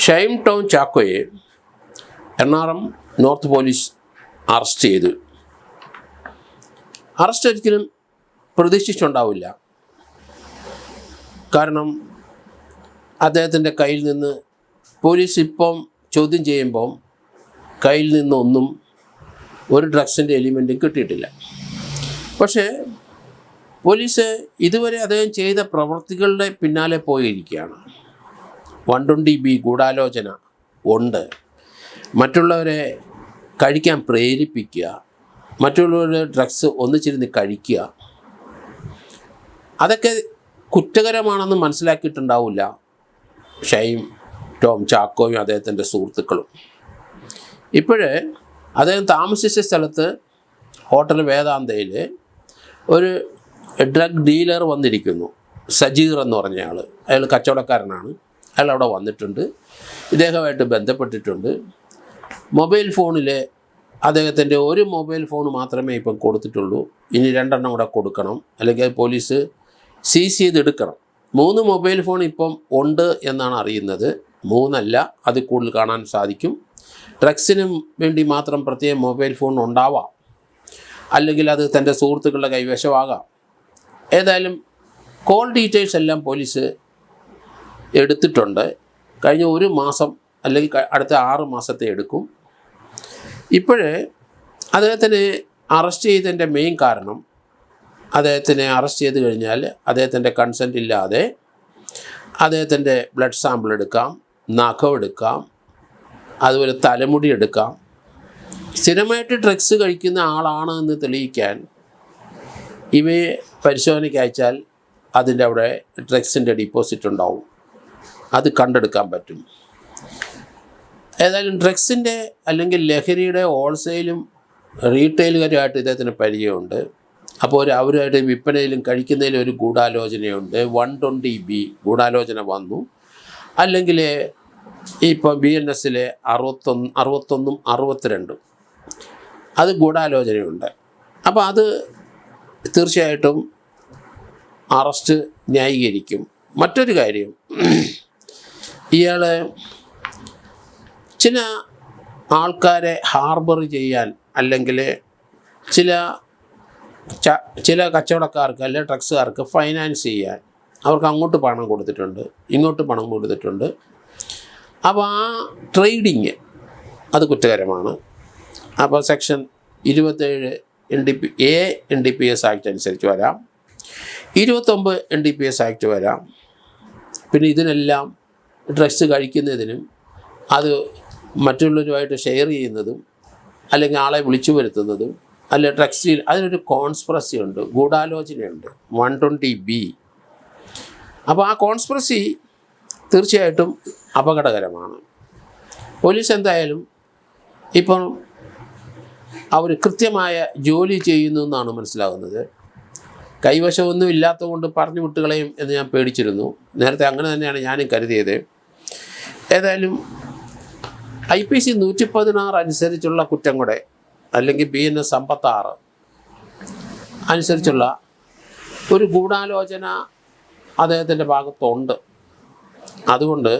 ഷൈം ടോം ചാക്കോയെ Ernakulam north police arrest ചെയ്തു. Arrest ഒരിക്കലും പ്രതീക്ഷിച്ചുണ്ടാവില്ല. കാരണം അദ്ദേഹത്തിൻ്റെ കയ്യിൽ നിന്ന് പോലീസ് ഇപ്പം ചോദ്യം ചെയ്യുമ്പം കയ്യിൽ നിന്നൊന്നും ഒരു ഡ്രഗ്സിൻ്റെ എലിമെൻറ്റും കിട്ടിയിട്ടില്ല. പക്ഷേ പോലീസ് ഇതുവരെ അദ്ദേഹം ചെയ്ത പ്രവൃത്തികളുടെ പിന്നാലെ പോയിരിക്കുകയാണ്. 120B ഗൂഢാലോചന ഉണ്ട്, മറ്റുള്ളവരെ കഴിക്കാൻ പ്രേരിപ്പിക്കുക, മറ്റുള്ളവരുടെ ഡ്രഗ്സ് ഒന്നിച്ചിരുന്ന് കഴിക്കുക, അതൊക്കെ കുറ്റകരമാണെന്ന് മനസ്സിലാക്കിയിട്ടുണ്ടാവില്ല ഷൈം ടോം ചാക്കോയും അദ്ദേഹത്തിൻ്റെ സുഹൃത്തുക്കളും. ഇപ്പോഴേ അദ്ദേഹം താമസിച്ച സ്ഥലത്ത് ഹോട്ടൽ വേദാന്തയിൽ ഒരു ഡ്രഗ് ഡീലർ വന്നിരിക്കുന്നു. സജീർ എന്ന് പറഞ്ഞ അയാൾ കച്ചവടക്കാരനാണ്. അയാൾ അവിടെ വന്നിട്ടുണ്ട്, ഇദ്ദേഹമായിട്ട് ബന്ധപ്പെട്ടിട്ടുണ്ട്. മൊബൈൽ ഫോണിൽ അദ്ദേഹത്തിൻ്റെ ഒരു മൊബൈൽ ഫോൺ മാത്രമേ ഇപ്പം കൊടുത്തിട്ടുള്ളൂ. ഇനി 2 കൂടെ കൊടുക്കണം, അല്ലെങ്കിൽ പോലീസ് സീസ് ചെയ്തെടുക്കണം. 3 മൊബൈൽ ഫോൺ ഇപ്പം ഉണ്ട് എന്നാണ് അറിയുന്നത്. 3 അല്ല, അത് കൂടുതൽ കാണാൻ സാധിക്കും. ഡ്രഗ്സിനും വേണ്ടി മാത്രം പ്രത്യേക മൊബൈൽ ഫോൺ ഉണ്ടാവാം, അല്ലെങ്കിൽ അത് തൻ്റെ സുഹൃത്തുക്കളുടെ കൈവശമാകാം. ഏതായാലും കോൾ ഡീറ്റെയിൽസ് എല്ലാം പോലീസ് എടുത്തിട്ടുണ്ട്. കഴിഞ്ഞ 1 മാസം അല്ലെങ്കിൽ അടുത്ത 6 മാസത്തെ എടുക്കും. ഇപ്പോഴേ അദ്ദേഹത്തിന് അറസ്റ്റ് ചെയ്തതിൻ്റെ മെയിൻ കാരണം, അദ്ദേഹത്തിനെ അറസ്റ്റ് ചെയ്ത് കഴിഞ്ഞാൽ അദ്ദേഹത്തിൻ്റെ കൺസെൻ്റ് ഇല്ലാതെ അദ്ദേഹത്തിൻ്റെ ബ്ലഡ് സാമ്പിൾ എടുക്കാം, നഖം എടുക്കാം, അതുപോലെ തലമുടി എടുക്കാം. സ്ഥിരമായിട്ട് ഡ്രഗ്സ് കഴിക്കുന്ന ആളാണ് എന്ന് തെളിയിക്കാൻ ഇവയെ പരിശോധനയ്ക്ക് അയച്ചാൽ അതിൻ്റെ അവിടെ ഡ്രഗ്സിൻ്റെ ഡിപ്പോസിറ്റ് ഉണ്ടാവും, അത് കണ്ടെടുക്കാൻ പറ്റും. ഏതായാലും ഡ്രഗ്സിൻ്റെ അല്ലെങ്കിൽ ലഹരിയുടെ ഹോൾസെയിലും റീറ്റെയിലുകാരുമായിട്ട് ഇദ്ദേഹത്തിന് പരിചയമുണ്ട്. അപ്പോൾ അവരുമായിട്ട് വിൽപ്പനയിലും കഴിക്കുന്നതിലും ഒരു ഗൂഢാലോചനയുണ്ട്. 120B ഗൂഢാലോചന വന്നു. അല്ലെങ്കിൽ ഇപ്പോൾ BNSലെ 61, 62 അത് ഗൂഢാലോചനയുണ്ട്. അപ്പോൾ അത് തീർച്ചയായിട്ടും അറസ്റ്റ് ന്യായീകരിക്കും. മറ്റൊരു കാര്യം, ഇയാൾ ചില ആൾക്കാരെ ഹാർബർ ചെയ്യാൻ, അല്ലെങ്കിൽ ചില കച്ചവടക്കാർക്ക് അല്ലെങ്കിൽ ഡ്രഗ്സുകാർക്ക് ഫൈനാൻസ് ചെയ്യാൻ അവർക്ക് അങ്ങോട്ട് പണം കൊടുത്തിട്ടുണ്ട്, ഇങ്ങോട്ട് പണം കൊടുത്തിട്ടുണ്ട്. അപ്പോൾ ആ ട്രേഡിങ് അത് കുറ്റകരമാണ്. അപ്പോൾ സെക്ഷൻ 27 NDPS ആക്ട് അനുസരിച്ച് വരാം, 29 NDPS ആക്ട് വരാം. പിന്നെ ഇതിനെല്ലാം ഡ്രഗ്സ് കഴിക്കുന്നതിനും അത് മറ്റുള്ളവരുമായിട്ട് ഷെയർ ചെയ്യുന്നതും, അല്ലെങ്കിൽ ആളെ വിളിച്ചു വരുത്തുന്നതും, അല്ല ഡ്രഗ്സിൽ അതിനൊരു കോൺസ്പിറസി ഉണ്ട്, ഗൂഢാലോചനയുണ്ട്, 120B. അപ്പോൾ ആ കോൺസ്പിറസി തീർച്ചയായിട്ടും അപകടകരമാണ്. പോലീസ് എന്തായാലും ഇപ്പം അവർ കൃത്യമായ ജോലി ചെയ്യുന്നു എന്നാണ് മനസ്സിലാകുന്നത്. കൈവശമൊന്നും ഇല്ലാത്തതുകൊണ്ട് പറഞ്ഞു വിട്ടുകളയും എന്ന് ഞാൻ പേടിച്ചിരുന്നു. നേരത്തെ അങ്ങനെ തന്നെയാണ് ഞാനും കരുതിയത്. ഏതായാലും IPC 116 അനുസരിച്ചുള്ള കുറ്റം കൂടെ, അല്ലെങ്കിൽ BNS 56 അനുസരിച്ചുള്ള ഒരു ഗൂഢാലോചന അദ്ദേഹത്തിൻ്റെ ഭാഗത്തുണ്ട്. അതുകൊണ്ട്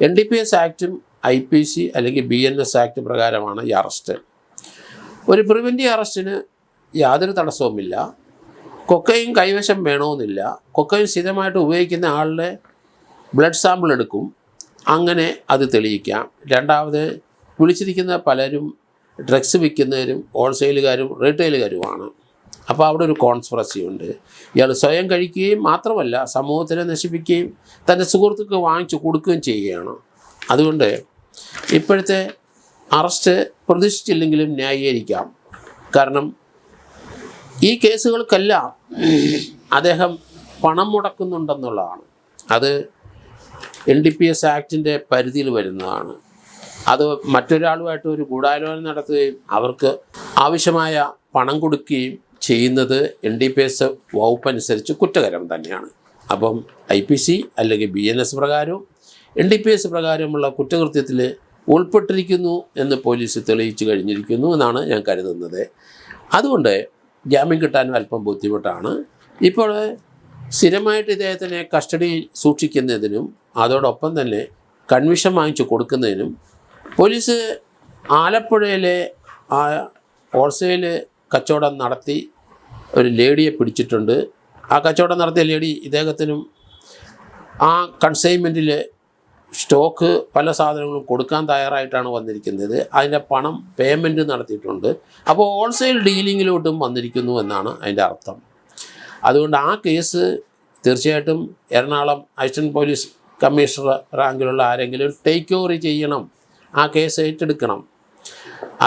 NDPS ആക്റ്റും IPC അല്ലെങ്കിൽ BNS ആക്ട് പ്രകാരമാണ് ഈ അറസ്റ്റ്. ഒരു പ്രിവെൻറ്റീവ് അറസ്റ്റിന് യാതൊരു തടസ്സവുമില്ല. കൊക്കൈൻ കൈവശം വേണമെന്നില്ല. കൊക്കൈൻ സ്ഥിരമായിട്ട് ഉപയോഗിക്കുന്ന ആളുടെ ബ്ലഡ് സാമ്പിൾ എടുക്കും, അങ്ങനെ അത് തെളിയിക്കാം. രണ്ടാമത്, വിളിച്ചിരിക്കുന്ന പലരും ഡ്രഗ്സ് വിൽക്കുന്നവരും ഹോൾസെയിലുകാരും റീറ്റെയിലുകാരുമാണ്. അപ്പോൾ അവിടെ ഒരു കോൺസ്പിറസി ഉണ്ട്. ഇയാൾ സ്വയം കഴിക്കുകയും മാത്രമല്ല സമൂഹത്തിനെ നശിപ്പിക്കുകയും തൻ്റെ സുഹൃത്തുക്ക് വാങ്ങിച്ചു കൊടുക്കുകയും ചെയ്യുകയാണ്. അതുകൊണ്ട് ഇപ്പോഴത്തെ അറസ്റ്റ് പ്രതീക്ഷിച്ചില്ലെങ്കിലും ന്യായീകരിക്കാം. കാരണം ഈ കേസുകൾക്കെല്ലാം അദ്ദേഹം പണം മുടക്കുന്നുണ്ടെന്നുള്ളതാണ്. അത് NDPS ആക്ടിൻ്റെ പരിധിയിൽ വരുന്നതാണ്. അത് മറ്റൊരാളുമായിട്ട് ഒരു ഗൂഢാലോചന നടത്തുകയും അവർക്ക് ആവശ്യമായ പണം കൊടുക്കുകയും ചെയ്യുന്നത് NDPS വകുപ്പ് അനുസരിച്ച് കുറ്റകരം തന്നെയാണ്. അപ്പം IPC അല്ലെങ്കിൽ BNS പ്രകാരവും NDPS പ്രകാരമുള്ള കുറ്റകൃത്യത്തിൽ ഉൾപ്പെട്ടിരിക്കുന്നു എന്ന് പോലീസ് തെളിയിച്ചു കഴിഞ്ഞിരിക്കുന്നു എന്നാണ് ഞാൻ കരുതുന്നത്. അതുകൊണ്ട് ജാമ്യം കിട്ടാനും അല്പം ബുദ്ധിമുട്ടാണ്. ഇപ്പോൾ സ്ഥിരമായിട്ട് ഇദ്ദേഹത്തിനെ കസ്റ്റഡിയിൽ സൂക്ഷിക്കുന്നതിനും അതോടൊപ്പം തന്നെ കൺവിഷൻ വാങ്ങിച്ച് കൊടുക്കുന്നതിനും പോലീസ് ആലപ്പുഴയിലെ ആ ഹോൾസെയിൽ കച്ചവടം നടത്തി ഒരു ലേഡിയെ പിടിച്ചിട്ടുണ്ട്. ആ കച്ചവടം നടത്തിയ ലേഡി ഇദ്ദേഹത്തിനും ആ കൺസൈൻമെൻറ്റിൽ സ്റ്റോക്ക് പല സാധനങ്ങളും കൊടുക്കാൻ തയ്യാറായിട്ടാണ് വന്നിരിക്കുന്നത്. അതിൻ്റെ പണം പേയ്മെൻറ്റ് നടത്തിയിട്ടുണ്ട്. അപ്പോൾ ഹോൾസെയിൽ ഡീലിങ്ങിലോട്ടും വന്നിരിക്കുന്നു എന്നാണ് അതിൻ്റെ അർത്ഥം. അതുകൊണ്ട് ആ കേസ് തീർച്ചയായിട്ടും എറണാകുളം അസിസ്റ്റൻറ്റ് പോലീസ് കമ്മീഷണർ റാങ്കിലുള്ള ആരെങ്കിലും ടേക്ക് ഓവർ ചെയ്യണം, ആ കേസ് ഏറ്റെടുക്കണം.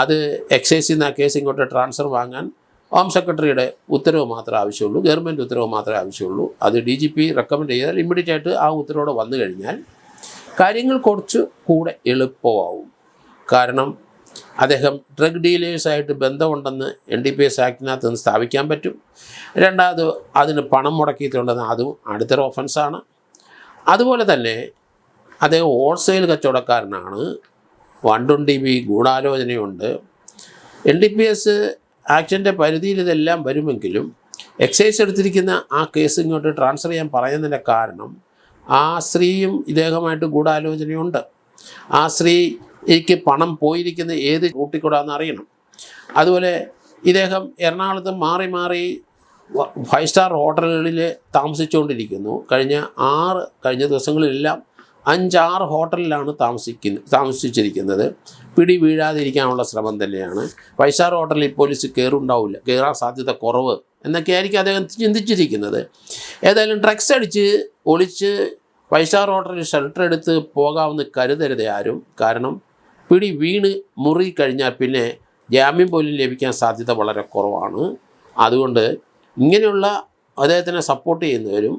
അത് എക്സൈസിൽ നിന്ന് ആ കേസ് ഇങ്ങോട്ട് ട്രാൻസ്ഫർ വാങ്ങാൻ ഹോം സെക്രട്ടറിയുടെ ഉത്തരവ് മാത്രമേ ആവശ്യമുള്ളൂ, ഗവൺമെൻറ് ഉത്തരവ് മാത്രമേ ആവശ്യമുള്ളൂ. അത് DGP റെക്കമെൻഡ് ചെയ്താൽ ഇമ്മീഡിയറ്റ് ആയിട്ട് ആ ഉത്തരവോടെ വന്നു കഴിഞ്ഞാൽ കാര്യങ്ങൾ കുറച്ച് കൂടെ എളുപ്പമാവും. കാരണം അദ്ദേഹം ഡ്രഗ് ഡീലേഴ്സായിട്ട് ബന്ധമുണ്ടെന്ന് NDPS ആക്ടിനകത്ത് നിന്ന് സ്ഥാപിക്കാൻ പറ്റും. രണ്ടാമത് അതിന് പണം മുടക്കിയിട്ടുണ്ടെന്ന് അതും അടുത്തൊരു ഒഫൻസാണ്. അതുപോലെ തന്നെ അദ്ദേഹം ഹോൾസെയിൽ കച്ചവടക്കാരനാണ്, 120B ഗൂഢാലോചനയുണ്ട്. NDPS ആക്ടിൻ്റെ പരിധിയിൽ ഇതെല്ലാം വരുമെങ്കിലും എക്സൈസ് എടുത്തിരിക്കുന്ന ആ കേസ് ഇങ്ങോട്ട് ട്രാൻസ്ഫർ ചെയ്യാൻ പറയുന്നതിൻ്റെ കാരണം ആ സ്ത്രീയും ഇദ്ദേഹമായിട്ട് ഗൂഢാലോചനയുണ്ട്. ആ സ്ത്രീക്ക് പണം പോയിരിക്കുന്ന ഏത് റൂട്ടിക്കൂടാന്ന് അറിയണം. അതുപോലെ ഇദ്ദേഹം എറണാകുളത്ത് മാറി മാറി 5 സ്റ്റാർ ഹോട്ടലുകളിൽ താമസിച്ചുകൊണ്ടിരിക്കുന്നു. കഴിഞ്ഞ ദിവസങ്ങളിലെല്ലാം 5-6 ഹോട്ടലിലാണ് താമസിച്ചിരിക്കുന്നത്. പിടി വീഴാതിരിക്കാനുള്ള ശ്രമം തന്നെയാണ്. 5 സ്റ്റാർ ഹോട്ടലിൽ പോലീസ് കയറാൻ സാധ്യത കുറവ് എന്നൊക്കെയായിരിക്കും അദ്ദേഹം ചിന്തിച്ചിരിക്കുന്നത്. ഏതായാലും ഡ്രഗ്സ് അടിച്ച് ഒളിച്ച് 5 സ്റ്റാർ ഹോട്ടലിൽ ഷെൽട്ടർ എടുത്ത് പോകാമെന്ന് കരുതരുത് ആരും. കാരണം പിടി വീണ് മുറി കഴിഞ്ഞാൽ പിന്നെ ജാമ്യം പോലും ലഭിക്കാൻ സാധ്യത വളരെ കുറവാണ്. അതുകൊണ്ട് ഇങ്ങനെയുള്ള അദ്ദേഹത്തിനെ സപ്പോർട്ട് ചെയ്യുന്നവരും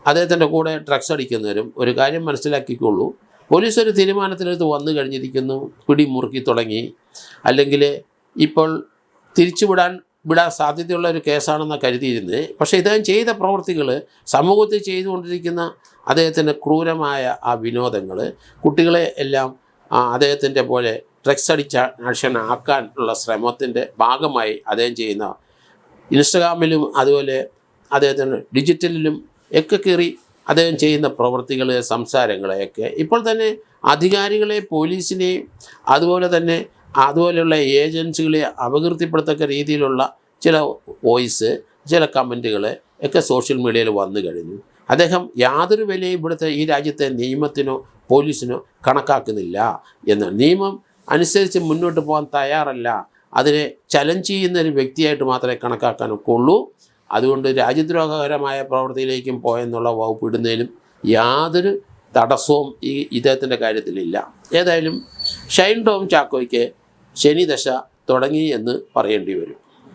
അദ്ദേഹത്തിൻ്റെ കൂടെ ഡ്രഗ്സ് അടിക്കുന്നവരും ഒരു കാര്യം മനസ്സിലാക്കിക്കൊള്ളൂ. പോലീസ് ഒരു തീരുമാനത്തിലെടുത്ത് വന്നു കഴിഞ്ഞിരിക്കുന്നു, പിടി മുറുക്കി തുടങ്ങി, അല്ലെങ്കിൽ ഇപ്പോൾ വിടാൻ സാധ്യതയുള്ള ഒരു കേസാണെന്ന് കരുതിയിരുന്നത്. പക്ഷേ ഇദ്ദേഹം ചെയ്ത പ്രവൃത്തികൾ, സമൂഹത്തിൽ ചെയ്തുകൊണ്ടിരിക്കുന്ന അദ്ദേഹത്തിൻ്റെ ക്രൂരമായ ആ വിനോദങ്ങൾ, കുട്ടികളെ എല്ലാം അദ്ദേഹത്തിൻ്റെ പോലെ ഡ്രഗ്സ് അഡിക്ഷൻ ശ്രമത്തിൻ്റെ ഭാഗമായി അദ്ദേഹം ചെയ്യുന്ന ഇൻസ്റ്റഗ്രാമിലും അതുപോലെ അദ്ദേഹത്തിന് ഡിജിറ്റലിലും ഒക്കെ കയറി അദ്ദേഹം ചെയ്യുന്ന പ്രവൃത്തികൾ, സംസാരങ്ങളെയൊക്കെ ഇപ്പോൾ തന്നെ അധികാരികളെ, പോലീസിനെയും അതുപോലെയുള്ള ഏജൻസികളെ അപകീർത്തിപ്പെടുത്തക്ക രീതിയിലുള്ള ചില വോയിസ്, ചില കമൻറ്റുകൾ ഒക്കെ സോഷ്യൽ മീഡിയയിൽ വന്നു കഴിഞ്ഞു. അദ്ദേഹം യാതൊരു വിലയും ഇവിടുത്തെ ഈ രാജ്യത്തെ നിയമത്തിനോ പോലീസിനോ കണക്കാക്കുന്നില്ല എന്ന്, നിയമം അനുസരിച്ച് മുന്നോട്ട് പോകാൻ തയ്യാറല്ല, അതിനെ ചലഞ്ച് ചെയ്യുന്ന ഒരു വ്യക്തിയായിട്ട് മാത്രമേ കണക്കാക്കാനൊക്കെ ഉള്ളൂ. അതുകൊണ്ട് രാജ്യദ്രോഹകരമായ പ്രവൃത്തിയിലേക്കും പോയെന്നുള്ള വകുപ്പ് ഇടുന്നതിലും യാതൊരു തടസ്സവും ഇദ്ദേഹത്തിൻ്റെ കാര്യത്തിലില്ല. ഏതായാലും ഷൈൻ ടോം ചാക്കോയ്ക്ക് ശനിദശ തുടങ്ങി എന്ന് പറയേണ്ടി വരും.